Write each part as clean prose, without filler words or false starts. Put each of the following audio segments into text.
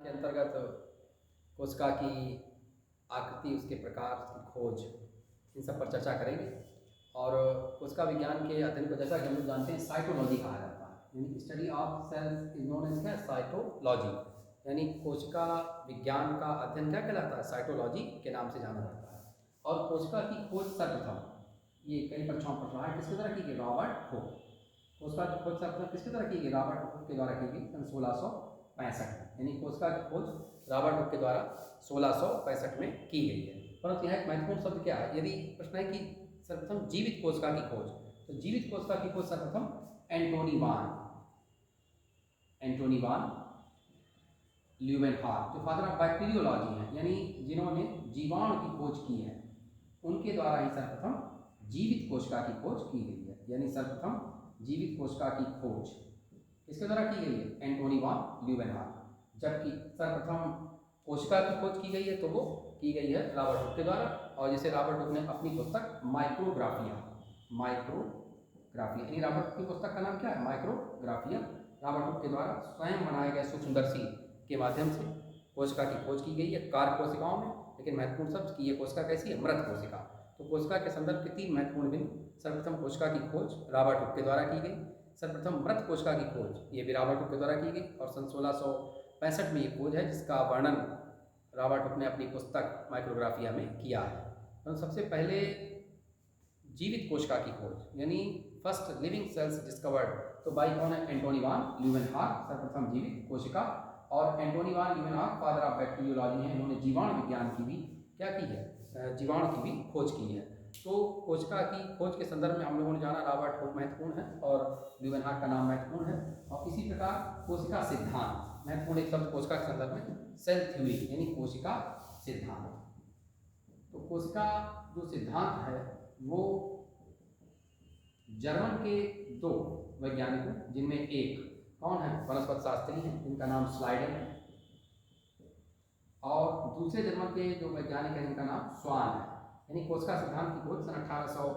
के अंतर्गत कोशिका की आकृति, उसके प्रकार, उसकी खोज, इन सब पर चर्चा करेंगे। और कोशिका विज्ञान के अध्ययन को जैसा कि हम लोग जानते हैं साइटोलॉजी कहा जाता है, यानी study of cells is known as क्या, साइटोलॉजी। यानी कोशिका विज्ञान का अध्ययन क्या कहलाता है, साइटोलॉजी के नाम से जाना जाता है। और कोशिका की खोज सर्वप्रथम, ये कई परीक्षाओं पर रहा है, किसके द्वारा की गई, रॉबर्ट हुक। कोशिका की खोज सर्वप्रथम किसके द्वारा की गई, रॉबर्ट हुक के द्वारा की गई सन 1665 में। यानी कोशिका की खोज रॉबर्ट हुक के द्वारा 1665 में की गई है। परंतु यहाँ एक महत्वपूर्ण शब्द क्या है, यदि प्रश्न है कि सर्वप्रथम जीवित कोशिका की खोज, तो जीवित कोशिका की खोज सर्वप्रथम एंटोनी वान ल्यूवेनहॉक, जो फादर ऑफ बैक्टीरियोलॉजी हैं, यानी जिन्होंने जीवाणु की खोज की है, उनके द्वारा ही सर्वप्रथम जीवित कोशिका की खोज की गई है। यानी सर्वप्रथम जीवित कोशिका की खोज किसके द्वारा की गई है, एंटोनी वान ल्यूवेनहॉक। जबकि सर्वप्रथम कोशिका की खोज की गई है तो वो की गई है रॉबर्ट हुक के द्वारा। और जैसे रॉबर्ट हुक ने अपनी पुस्तक माइक्रोग्राफिया यानी रॉबर्ट हुक की पुस्तक का नाम क्या है, माइक्रोग्राफिया। रॉबर्ट हुक के द्वारा स्वयं बनाए गए सूक्ष्मदर्शी के माध्यम से कोशिका की खोज की गई है कार्य कोशिकाओं में। लेकिन महत्वपूर्ण शब्द की ये कोशिका कैसी है, मृत कोशिका। तो कोशिका के संदर्भ के 3 महत्वपूर्ण बिंदु, सर्वप्रथम कोशिका की खोज रॉबर्ट हुक के द्वारा की गई, सर्वप्रथम मृत कोशिका की खोज ये भी रॉबर्ट हुक के द्वारा की गई, और सन 1665 में ये खोज है जिसका वर्णन रॉबर्ट हुक ने अपनी पुस्तक माइक्रोग्राफिया में किया है। तो सबसे पहले जीवित कोशिका की खोज यानी फर्स्ट लिविंग सेल्स डिस्कवर्ड, तो बाई कौन है, एंटोनी वान ल्यूवेनहॉक, सर्वप्रथम जीवित कोशिका। और एंटोनी वान ल्यूवेनहॉक फादर ऑफ बैक्टीरियोलॉजी हैं, इन्होंने जीवाणु विज्ञान की भी क्या की है, जीवाणु की भी खोज की है। तो कोशिका की खोज के संदर्भ में हम लोगों ने जाना रॉबर्ट हुक महत्वपूर्ण है और ल्यूवेनहॉक का नाम महत्वपूर्ण है। और इसी प्रकार कोशिका सिद्धांत महत्वपूर्ण एक शब्द कोशिका के संदर्भ में, सेल थ्योरी यानी कोशिका सिद्धांत। तो कोशिका जो सिद्धांत है वो जर्मन के 2 वैज्ञानिकों, जिनमें एक कौन है, वनस्पति शास्त्री हैं जिनका नाम श्लाइडर है, और दूसरे जर्मन के जो वैज्ञानिक हैं जिनका नाम स्वान है। यानी कोशिका सिद्धांत की खोज सन 1800,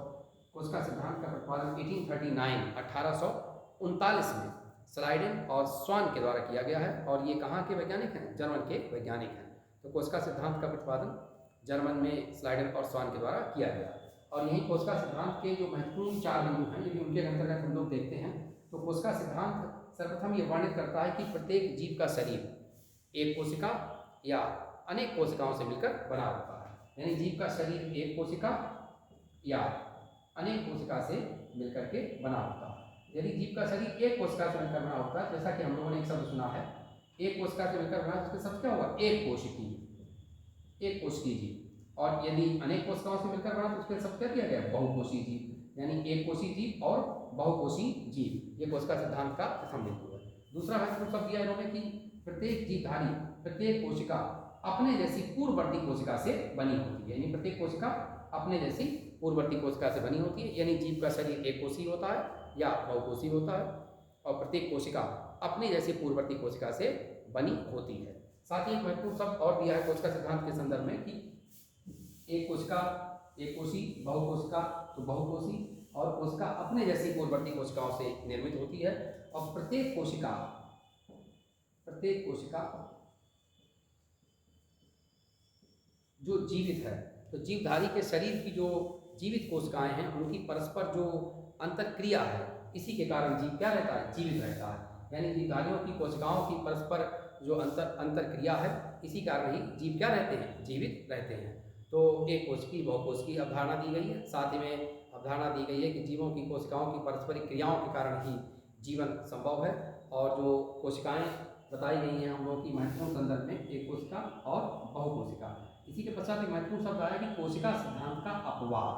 कोशिका सिद्धांत का प्रतिपादन 1839 में स्लाइडन और स्वान के द्वारा किया गया है। और ये कहाँ के वैज्ञानिक हैं, जर्मन के वैज्ञानिक हैं। तो कोशिका सिद्धांत का प्रतिपादन जर्मन में स्लाइडन और स्वान के द्वारा किया गया। और यही कोशिका सिद्धांत के जो महत्वपूर्ण 4 बिंदु हैं, यदि उनके अंतर्गत हम लोग देखते हैं तो कोशिका सिद्धांत सर्वप्रथम ये वर्णित करता है कि प्रत्येक जीव का शरीर एक कोशिका या अनेक कोशिकाओं से मिलकर बना होता है। यानी जीव का शरीर एक कोशिका या अनेक कोशिका से मिलकर के बना होता है। यदि जीव का शरीर एक कोशिका से मिलकर बना होता है, जैसा कि हम लोगों ने एक शब्द सुना है, एक कोशिका से मिलकर बना, उसके शब्द क्या हुआ, एक कोशिकीय जीव। और यदि अनेक कोशिकाओं से मिलकर बना तो उसके शब्द क्या दिया गया, बहुकोषीय जीव। यानी एक कोषीय जीव और बहुकोषीय जीव, ये कोशिका सिद्धांत का प्रथम बिंदु है। दूसरा महत्वपूर्ण शब्द दिया इन्होंने कि प्रत्येक जीवधारी, प्रत्येक कोशिका अपने जैसी पूर्ववर्ती कोशिका से बनी होती है। यानी प्रत्येक कोशिका अपने जैसी पूर्ववर्ती कोशिका से बनी होती है। यानी जीव का शरीर एक कोषीय होता है या बहुकोषीय होता है, और प्रत्येक कोशिका अपने जैसी पूर्ववर्ती कोशिका से बनी होती है। साथ ही एक महत्वपूर्ण शब्द और दिया है कोशिका सिद्धांत के संदर्भ में कि एक कोशिका एक कोशी, बहुकोशिका तो बहुकोशी, और कोशिका अपने जैसी पूर्ववर्ती कोशिकाओं से निर्मित होती है। और प्रत्येक कोशिका जो जीवित है, तो जीवधारी के शरीर की जो जीवित कोशिकाएं हैं उनकी परस्पर जो अंतरक्रिया है, इसी के कारण जीव क्या रहता है, जीवित रहता है। यानी जीवधारियों की कोशिकाओं की परस्पर जो अंतरक्रिया है, इसी कारण ही जीव क्या रहते हैं, जीवित रहते हैं। तो एक कोशिकी बहुकोशिकी अवधारणा दी गई है। साथ ही में अवधारणा दी गई है कि जीवों की कोशिकाओं की पारस्परिक क्रियाओं के कारण ही जीवन संभव है। और जो कोशिकाएं बताई गई हैं हम लोगों की महत्वपूर्ण संदर्भ में, एक कोशिका और बहुकोशिका। इसी के पश्चात एक महत्वपूर्ण शब्द आया कि कोशिका सिद्धांत का अपवाद,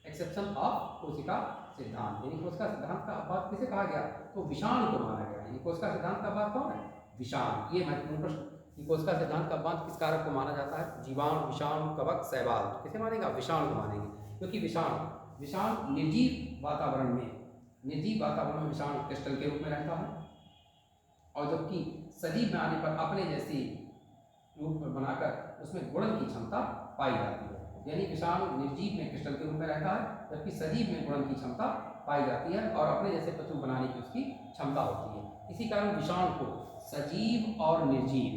एक्सेप्शन ऑफ कोशिका सिद्धांत। यानी कोशिका सिद्धांत का अपवाद किसे कहा गया, तो विषाणु को माना गया। यानी कोशिका सिद्धांत का अपवाद कौन है, विषाणु। ये महत्वपूर्ण प्रश्न कि कोशिका सिद्धांत का अपवाद किस कारक को माना जाता है, जीवाणु, विषाणु, कवक, शैवाल। तो किसे मानेगा, विषाणु को मानेंगे, क्योंकि विषाणु निर्जीव वातावरण में विषाणु क्रिस्टल के रूप में रहता है, और जबकि सजीव में आने पर अपने जैसी रूप बनाकर उसमें गुणन की क्षमता पाई जाती है। यानी विषाणु निर्जीव में क्रिस्टल के रूप में रहता है, जबकि सजीव में गुणन की क्षमता पाई जाती है और अपने जैसे प्रतिरूप बनाने की उसकी क्षमता होती है। इसी कारण विषाणु को सजीव और निर्जीव,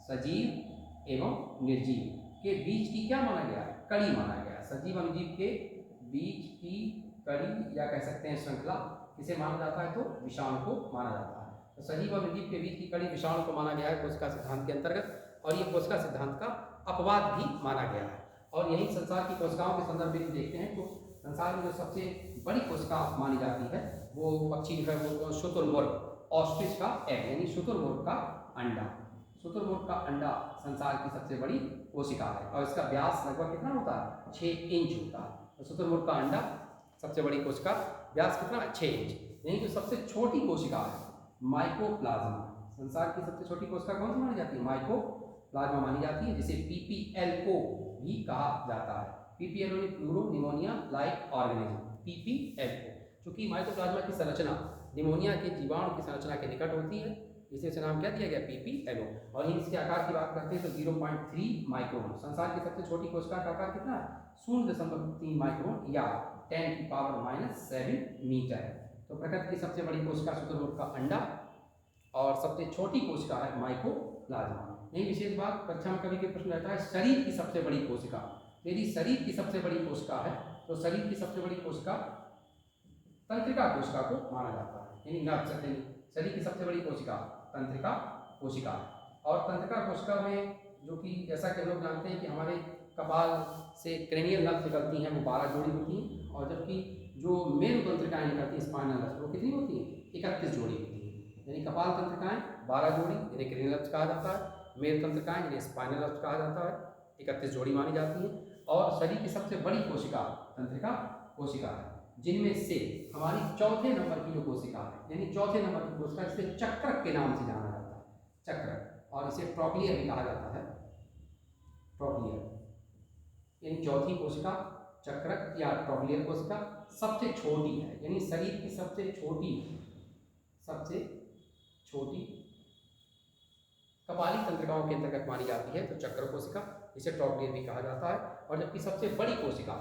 सजीव एवं निर्जीव के बीच की क्या माना गया, कड़ी माना गया। सजीव और निर्जीव के बीच की कड़ी या कह सकते हैं श्रृंखला किसे माना जाता है, तो विषाणु को माना जाता है। तो सजीव और निर्जीव के बीच की कड़ी विषाणु को माना गया है कोशिका सिद्धांत के अंतर्गत, और ये कोशिका सिद्धांत का अपवाद भी माना गया है। और यही संसार की कोशिकाओं के संदर्भ में देखते हैं तो संसार में जो सबसे बड़ी कोशिका मानी जाती है वो पक्षी है, वो शुतुरमुर्ग, ऑस्ट्रिच का एग यानी शुतुरमुर्ग का अंडा। शुतुरमुर्ग का अंडा संसार की सबसे बड़ी कोशिका है और इसका व्यास लगभग कितना होता है, 6 इंच होता है। तो शुतुरमुर्ग का अंडा सबसे बड़ी कोशिका, व्यास कितना, 6 इंच। यही जो सबसे छोटी कोशिका है माइकोप्लाज्मा, संसार की सबसे छोटी कोशिका कौन सी मानी जाती है, माइकोप्लाज्मा मानी जाती है, जिसे PPLO भी कहा जाता है। PPLO pleuro pneumonia like organism, PPLO। चूंकि माइकोप्लाज्मा की संरचना निमोनिया के जीवाणु की संरचना के निकट होती है, इसे नाम क्या दिया गया, PPLO। और इसके आकार की बात करते हैं तो 0.3 माइक्रोन। संसार की सबसे छोटी कोशिका का आकार कितना है, 0.3 माइक्रोन या 10⁻⁷ मीटर। तो प्रकृति की सबसे बड़ी कोशिका शुतुरमुर्ग का अंडा और सबसे छोटी कोशिका है माइकोप्लाज्मा। यही विशेष बात परीक्षा में कभी के प्रश्न रहता है, शरीर की सबसे बड़ी कोशिका। यदि शरीर की सबसे बड़ी कोशिका है तो शरीर की सबसे बड़ी कोशिका तंत्रिका कोशिका को माना जाता है, यानी नर्व सेल। शरीर की सबसे बड़ी कोशिका तंत्रिका कोशिका है। और तंत्रिका कोशिका में जो कि जैसा कि लोग जानते हैं कि हमारे कपाल से क्रेनियल नर्व निकलती हैं वो 12 जोड़ी होती हैं, और जबकि जो मेरु तंत्रिकाएँ निकलती हैं स्पाइनल नर्व वो कितनी होती हैं, 31 जोड़ी होती हैं। यानी कपाल तंत्रिकाएँ 12 जोड़ी यानी क्रेनियल नर्व कहा जाता है, मेरु तंत्रिकाएँ यानी स्पाइनल नर्व कहा जाता है, 31 जोड़ी मानी जाती है। और शरीर की सबसे बड़ी कोशिका तंत्रिका कोशिका है, जिनमें से हमारी चौथे नंबर की जो कोशिका है, यानी चौथे नंबर की कोशिका इसे चक्रक के नाम से जाना जाता है, चक्रक, और इसे ट्रोक्लियर भी कहा जाता है, ट्रोक्लियर। यानी चौथी कोशिका चक्रक या ट्रोक्लियर कोशिका सबसे छोटी है, यानी शरीर की सबसे छोटी कपाली तंत्रिकाओं के अंतर्गत मानी जाती है, तो चक्र कोशिका, इसे ट्रोक्लियर भी कहा जाता है। और जबकि सबसे बड़ी कोशिका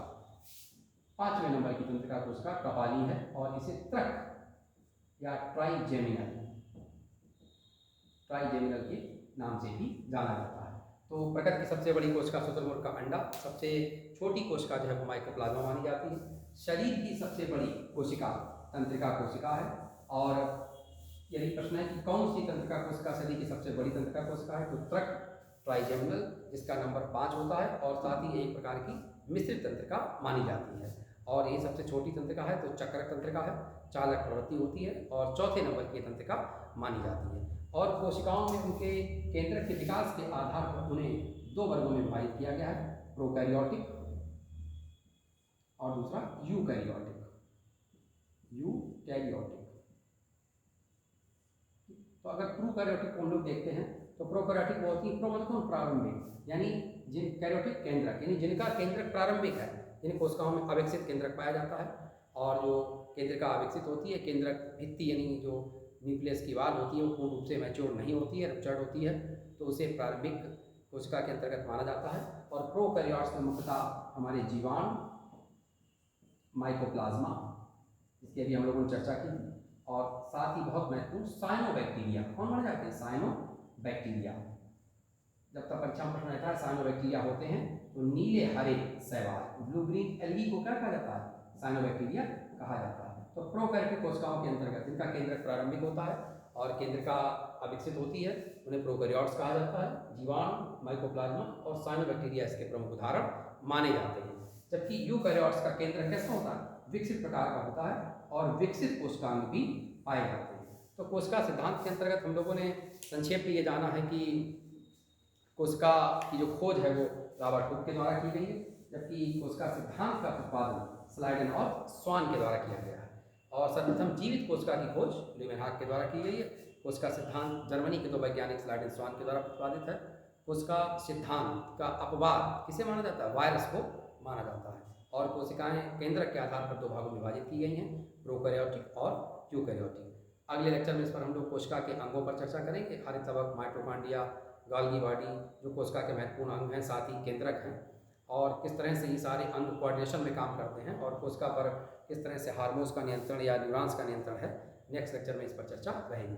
5वें नंबर की तंत्रिका कोशिका कपाली है, और इसे त्रक या ट्राइजेमिनल के नाम से भी जाना जाता है। तो प्रकृति की सबसे बड़ी कोशिका शुतुरमुर्ग का अंडा, सबसे छोटी कोशिका जो है वो माइकोप्लाज्मा मानी जाती है। शरीर की सबसे बड़ी कोशिका तंत्रिका कोशिका है। और यदि प्रश्न है कि कौन सी तंत्रिका कोशिका शरीर की सबसे बड़ी तंत्रिका कोशिका है, तो त्रक ट्राइजेमिनल, जिसका नंबर 5 होता है, और साथ ही एक प्रकार की मिश्रित तंत्रिका मानी जाती है। और ये सबसे छोटी तंत्रिका है तो चक्रक तंत्रिका है, चालक प्रवृत्ति होती है, और चौथे नंबर की तंत्रिका मानी जाती है। और कोशिकाओं में उनके केंद्रक के विकास के आधार पर उन्हें 2 वर्गों में विभाजित किया गया है, प्रोकैरियोटिक और दूसरा यूकैरियोटिक। तो अगर प्रोकैरियोटिक को हम लोग देखते हैं तो प्रोकैरियोटिक वो होती है, प्रो मतलब प्रारंभिक, यानी जिन कैरियोटिक केंद्रक यानी जिनका केंद्रक प्रारंभिक है, जिन कोशिकाओं में अविकसित केंद्रक पाया जाता है। और जो केंद्रिका अविकसित होती है, केंद्रक भित्ति यानी जो न्यूक्लियस की वाल होती है वो पूर्ण रूप से मैच्योर नहीं होती है, रप्चर्ड होती है, तो उसे प्रारंभिक कोशिका के अंतर्गत माना जाता है। और प्रोकैरियोट्स में मुख्यतः हमारे जीवाणु, माइकोप्लाज्मा, जिसकी अभी हम लोगों ने चर्चा की, और साथ ही बहुत महत्वपूर्ण साइनोबैक्टीरिया। कौन माने जाते हैं, साइनोबैक्टीरिया। जब तक परीक्षा में प्रश्न रहता है साइनोबैक्टीरिया होते हैं तो नीले हरे शैवाल, ब्लू ग्रीन एल्गी को क्या कहा जाता है, साइनोबैक्टीरिया कहा जाता है। तो प्रोकैरियोटिक कोशिकाओं के अंतर्गत जिनका केंद्रक प्रारंभिक होता है और केंद्रिका अविकसित होती है उन्हें प्रोकैरियोट्स कहा जाता है। जीवाणु, माइकोप्लाज्मा और साइनोबैक्टीरिया इसके प्रमुख उदाहरण माने जाते हैं। जबकि यूकैरियोट्स का केंद्रक कैसा होता है, विकसित प्रकार का होता है, और विकसित कोशिकांग भी पाए जाते हैं। तो कोशिका सिद्धांत के अंतर्गत हम लोगों ने संक्षेप में ये जाना है कि कोशिका की जो खोज है वो रॉबर्ट हुक के द्वारा की गई है, जबकि कोशिका सिद्धांत का प्रतिपादन स्लाइडन और स्वान के द्वारा किया गया है। और सर्वप्रथम जीवित कोशिका की खोज ल्यूमेनहॉक के द्वारा की गई है। कोशिका सिद्धांत जर्मनी के 2 वैज्ञानिक स्लाइडन स्वान के द्वारा प्रतिपादित है। कोशिका सिद्धांत का अपवाद किसे माना जाता है, वायरस को माना जाता है। और कोशिकाएं केंद्रक के आधार पर 2 भागों में विभाजित की गई हैं, प्रोकैरियोटिक और यूकैरियोटिक। अगले लेक्चर में इस पर हम लोग कोशिका के अंगों पर चर्चा करेंगे, हरित तबक, माइटोकॉन्ड्रिया, गोल्गी बॉडी, जो कोशिका के महत्वपूर्ण अंग हैं, साथ ही केंद्रक हैं, और किस तरह से ये सारे अंग कोऑर्डिनेशन में काम करते हैं, और कोशिका पर किस तरह से हार्मोन्स का नियंत्रण या न्यूरॉन्स का नियंत्रण है। नेक्स्ट लेक्चर में इस पर चर्चा रहेगी।